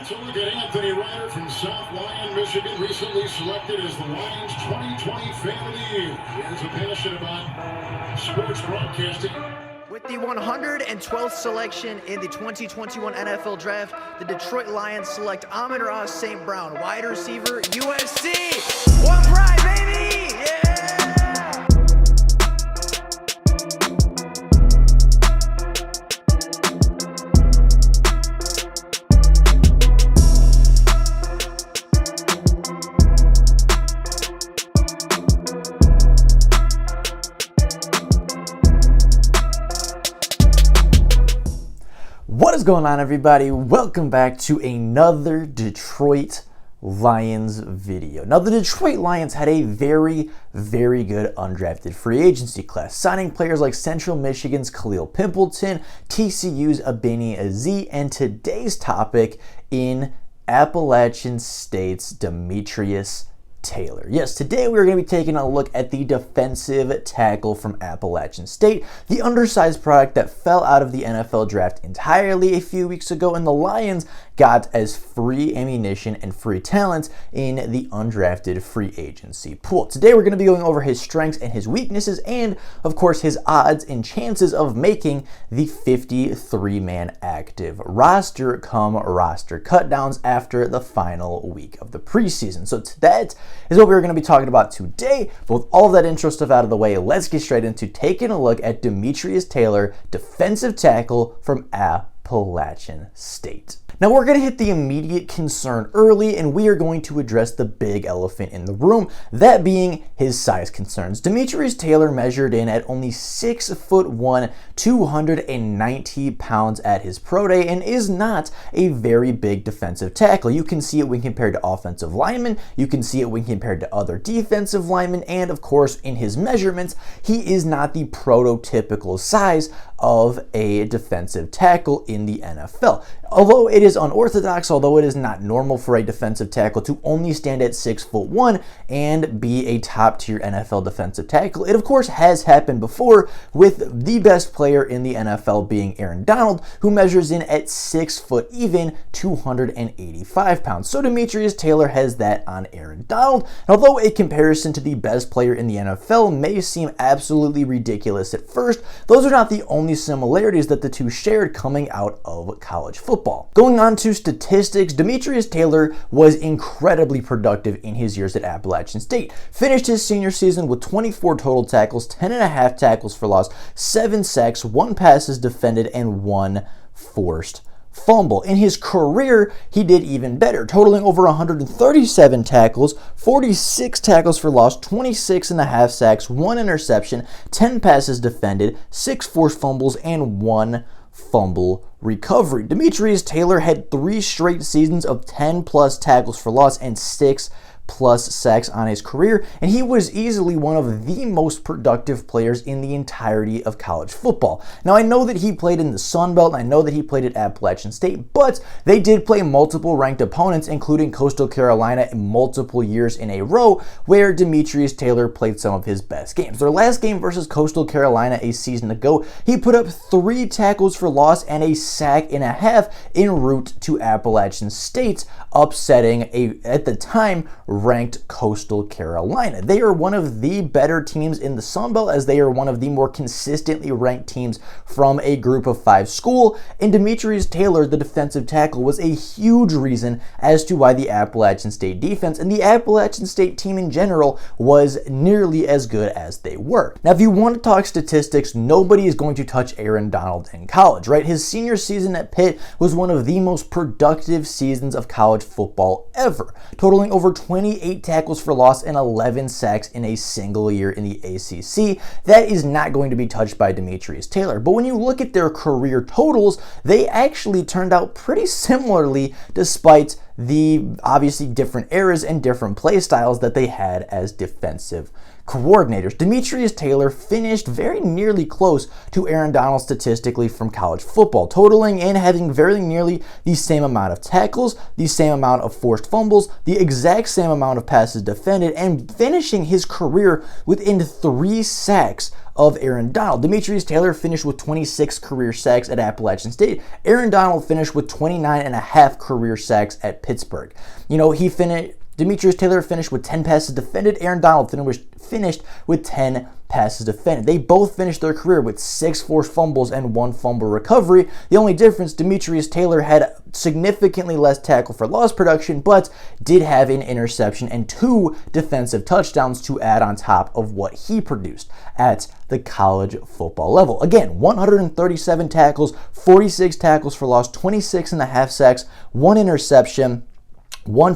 So look at Anthony Ryder from South Lyon, Michigan, recently selected as the Lions 2020 Fan of the Year. He has a passion about sports broadcasting. With the 112th selection in the 2021 NFL Draft, the Detroit Lions select Amon-Ra St. Brown, wide receiver, USC. One pride, baby! Yeah! What is going on, everybody? Welcome back to another Detroit Lions video. Now, the Detroit Lions had a very good undrafted free agency class, signing players like Central Michigan's Khalil Pimpleton, TCU's Abini Azie, and today's topic in Appalachian State's Demetrius Taylor. Yes, today we're going to be taking a look at the defensive tackle from Appalachian State, the undersized product that fell out of the NFL draft entirely a few weeks ago, and the Lions got as free ammunition and free talent in the undrafted free agency pool. Today we're going to be going over his strengths and his weaknesses, and of course his odds and chances of making the 53-man active roster come roster cutdowns after the final week of the preseason. So that is what we're going to be talking about today. But with all of that intro stuff out of the way, let's get straight into taking a look at Demetrius Taylor, defensive tackle from Appalachian State. Now we're going to hit the immediate concern early, and we are going to address the big elephant in the room, that being his size concerns. Demetrius Taylor measured in at only 6'1", 290 pounds at his pro day, and is not a very big defensive tackle. You can see it when compared to offensive linemen, you can see it when compared to other defensive linemen, and of course in his measurements, he is not the prototypical size of a defensive tackle in the NFL. Although it is unorthodox, although it is not normal for a defensive tackle to only stand at 6'1" and be a top tier NFL defensive tackle, it of course has happened before, with the best player in the NFL being Aaron Donald, who measures in at 6 foot even, 285 pounds. So Demetrius Taylor has that on Aaron Donald. And although a comparison to the best player in the NFL may seem absolutely ridiculous at first, those are not the only similarities that the two shared coming out of college football. Going on to statistics, Demetrius Taylor was incredibly productive in his years at Appalachian State. Finished his senior season with 24 total tackles, 10.5 tackles for loss, 7 sacks, 1 passes defended, and 1 forced fumble. In his career, he did even better, totaling over 137 tackles, 46 tackles for loss, 26.5 sacks, 1 interception, 10 passes defended, 6 forced fumbles, and 1 fumble recovery. Demetrius Taylor had 3 straight seasons of 10 plus tackles for loss and 6 plus sacks on his career, and he was easily one of the most productive players in the entirety of college football. Now, I know that he played in the Sun Belt, and I know that he played at Appalachian State, but they did play multiple ranked opponents, including Coastal Carolina, in multiple years in a row, where Demetrius Taylor played some of his best games. Their last game versus Coastal Carolina a season ago, he put up 3 tackles for loss and a sack and a half en route to Appalachian State, upsetting at the time, ranked Coastal Carolina. They are one of the better teams in the Sun Belt, as they are one of the more consistently ranked teams from a group of 5 school, and Demetrius Taylor, the defensive tackle, was a huge reason as to why the Appalachian State defense and the Appalachian State team in general was nearly as good as they were. Now, if you want to talk statistics, nobody is going to touch Aaron Donald in college, right? His senior season at Pitt was one of the most productive seasons of college football ever, totaling over 28 tackles for loss and 11 sacks in a single year in the ACC. That is not going to be touched by Demetrius Taylor. But when you look at their career totals, they actually turned out pretty similarly, despite the obviously different eras and different play styles that they had as defensive coordinators. Demetrius Taylor finished very nearly close to Aaron Donald statistically from college football, totaling in having very nearly the same amount of tackles, the same amount of forced fumbles, the exact same amount of passes defended, and finishing his career within 3 sacks of Aaron Donald. Demetrius Taylor finished with 26 career sacks at Appalachian State. Aaron Donald finished with 29.5 career sacks at Pittsburgh. Demetrius Taylor finished with 10 passes defended. Aaron Donald finished with 10 passes defended. They both finished their career with 6 forced fumbles and 1 fumble recovery. The only difference, Demetrius Taylor had significantly less tackle for loss production, but did have an interception and 2 defensive touchdowns to add on top of what he produced at the college football level. Again, 137 tackles, 46 tackles for loss, 26.5 sacks, 1 interception, 10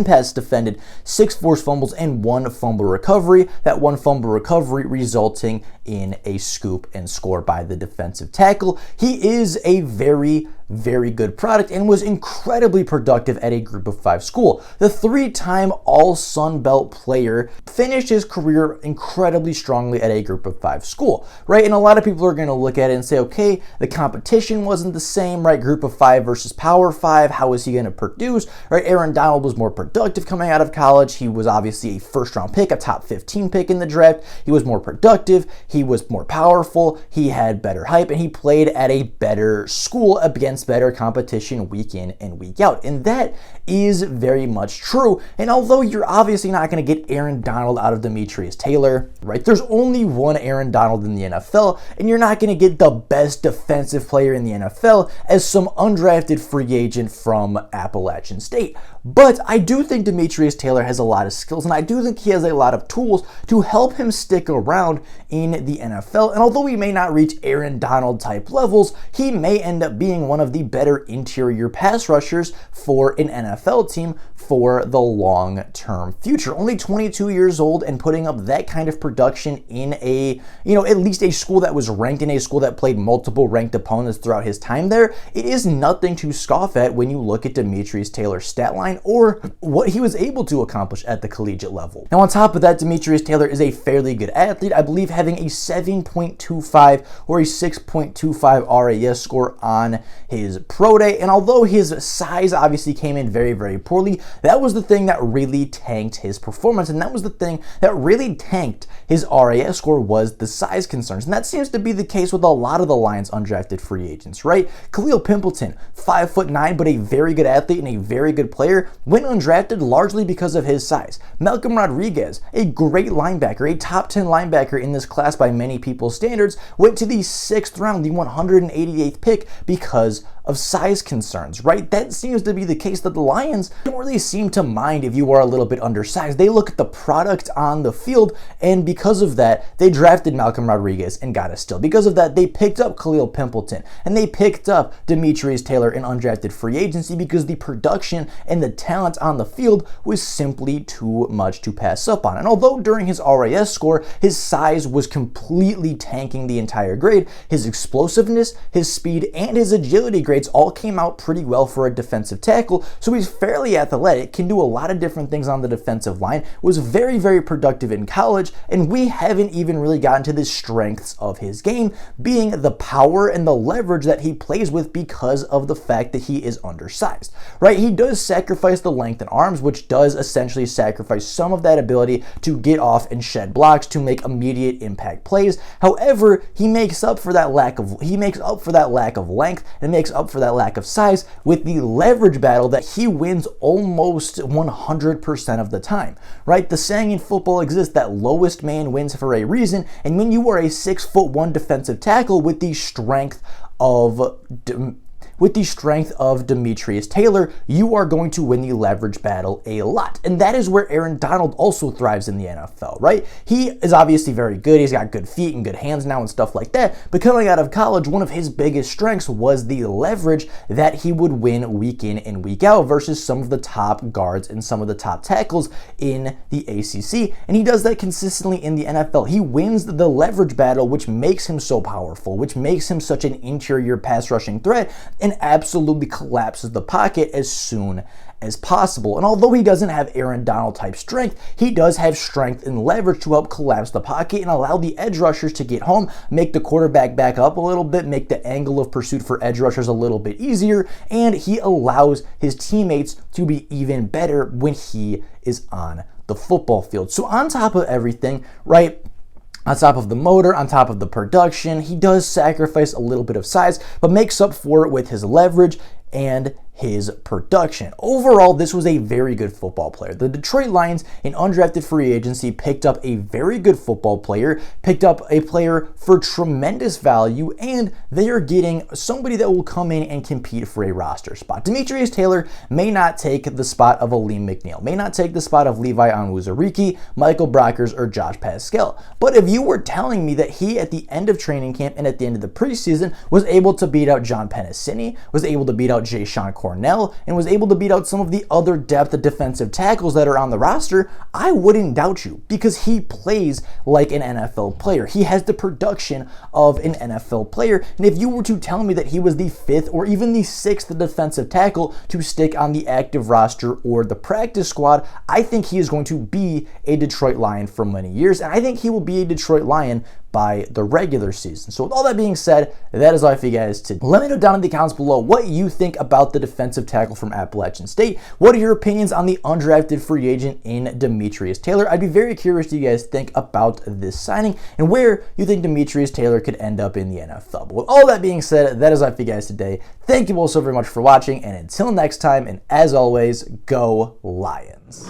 passes defended, 6 forced fumbles, and 1 fumble recovery. That 1 fumble recovery resulting in a scoop and score by the defensive tackle. He is a very, very good product and was incredibly productive at a Group of 5 school. The 3-time All-Sun Belt player finished his career incredibly strongly at a Group of 5 school, right? And a lot of people are going to look at it and say, okay, the competition wasn't the same, right? Group of 5 versus Power 5, how is he going to produce, right? Aaron Donald was more productive coming out of college. He was obviously a first-round pick, a top 15 pick in the draft. He was more productive. He was more powerful. He had better hype, and he played at a better school against better competition week in and week out. And that is very much true. And although you're obviously not going to get Aaron Donald out of Demetrius Taylor, right? There's only one Aaron Donald in the NFL, and you're not going to get the best defensive player in the NFL as some undrafted free agent from Appalachian State. But I do think Demetrius Taylor has a lot of skills, and I do think he has a lot of tools to help him stick around in the NFL. And although he may not reach Aaron Donald type levels, he may end up being one of the better interior pass rushers for an NFL team for the long-term future. Only 22 years old and putting up that kind of production in a, at least a school that was ranked, in a school that played multiple ranked opponents throughout his time there, it is nothing to scoff at when you look at Demetrius Taylor's stat line or what he was able to accomplish at the collegiate level. Now, on top of that, Demetrius Taylor is a fairly good athlete. I believe having a 7.25 or a 6.25 RAS score on his pro day. And although his size obviously came in very, very poorly, that was the thing that really tanked his performance. And that was the thing that really tanked his RAS score, was the size concerns. And that seems to be the case with a lot of the Lions undrafted free agents, right? Khalil Pimpleton, 5'9", but a very good athlete and a very good player, went undrafted largely because of his size. Malcolm Rodriguez, a great linebacker, a top 10 linebacker in this class by many people's standards, went to the 6th round, the 188th pick, because of size concerns, right? That seems to be the case, that the Lions don't really seem to mind if you are a little bit undersized. They look at the product on the field, and because of that, they drafted Malcolm Rodriguez and got a steal. Because of that, they picked up Khalil Pimpleton, and they picked up Demetrius Taylor in undrafted free agency because the production and the talent on the field was simply too much to pass up on. And although during his RAS score, his size was completely tanking the entire grade, his explosiveness, his speed, and his agility grades all came out pretty well for a defensive tackle. So he's fairly athletic, can do a lot of different things on the defensive line, was very, very productive in college, and we haven't even really gotten to the strengths of his game, being the power and the leverage that he plays with because of the fact that he is undersized, right? He does sacrifice the length and arms, which does essentially sacrifice some of that ability to get off and shed blocks to make immediate impact plays. However, he makes up for that lack of length and makes up for that lack of size with the leverage battle that he wins almost 100% of the time, right? The saying in football exists that lowest man wins for a reason, and when you are a 6'1" defensive tackle with the strength of Demetrius Taylor, you are going to win the leverage battle a lot. And that is where Aaron Donald also thrives in the NFL, right? He is obviously very good. He's got good feet and good hands now and stuff like that. But coming out of college, one of his biggest strengths was the leverage that he would win week in and week out versus some of the top guards and some of the top tackles in the ACC. And he does that consistently in the NFL. He wins the leverage battle, which makes him so powerful, which makes him such an interior pass rushing threat. And and absolutely collapses the pocket as soon as possible. And although he doesn't have Aaron Donald type strength, he does have strength and leverage to help collapse the pocket and allow the edge rushers to get home, make the quarterback back up a little bit, make the angle of pursuit for edge rushers a little bit easier, and he allows his teammates to be even better when he is on the football field. So on top of everything, right, on top of the motor, on top of the production, he does sacrifice a little bit of size, but makes up for it with his leverage and his production. Overall, this was a very good football player. The Detroit Lions, in undrafted free agency, picked up a very good football player, picked up a player for tremendous value, and they are getting somebody that will come in and compete for a roster spot. Demetrius Taylor may not take the spot of Aleem McNeil, may not take the spot of Levi Onwuzurike, Michael Brockers, or Josh Pascal. But if you were telling me that he, at the end of training camp and at the end of the preseason, was able to beat out John Pennicini, was able to beat out Jay Sean Cornell, and was able to beat out some of the other depth defensive tackles that are on the roster, I wouldn't doubt you, because he plays like an NFL player. He has the production of an NFL player. And if you were to tell me that he was the 5th or even the 6th defensive tackle to stick on the active roster or the practice squad, I think he is going to be a Detroit Lion for many years, and I think he will be a Detroit Lion by the regular season. So with all that being said, that is all for you guys today. Let me know down in the comments below what you think about the defensive tackle from Appalachian State. What are your opinions on the undrafted free agent in Demetrius Taylor? I'd be very curious to you guys think about this signing and where you think Demetrius Taylor could end up in the NFL. But with all that being said, that is all for you guys today. Thank you all so very much for watching, and until next time, and as always, go Lions.